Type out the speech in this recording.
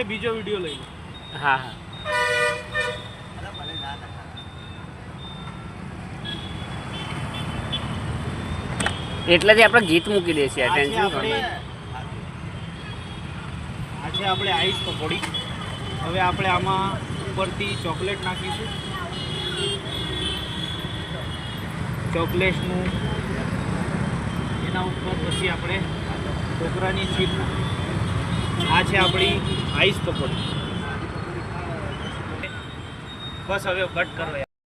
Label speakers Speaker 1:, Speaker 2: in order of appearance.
Speaker 1: હવે બીજો વિડિયો લઈ લો.
Speaker 2: હા હા એટલેથી આપણે ગીત મૂકી દઈએ છીએ. ટેન્શન
Speaker 1: આ છે આપણે આઈસ પકોડી. હવે આપણે આમાં ઉપરથી ચોકલેટ નાખીશું. ચોકલેટનું એના ઉપર પછી આપણે ઢોકળાની ચીપ નાખીશું. આ છે આપણી આઈસ પકોડી. બસ હવે કટ કરો.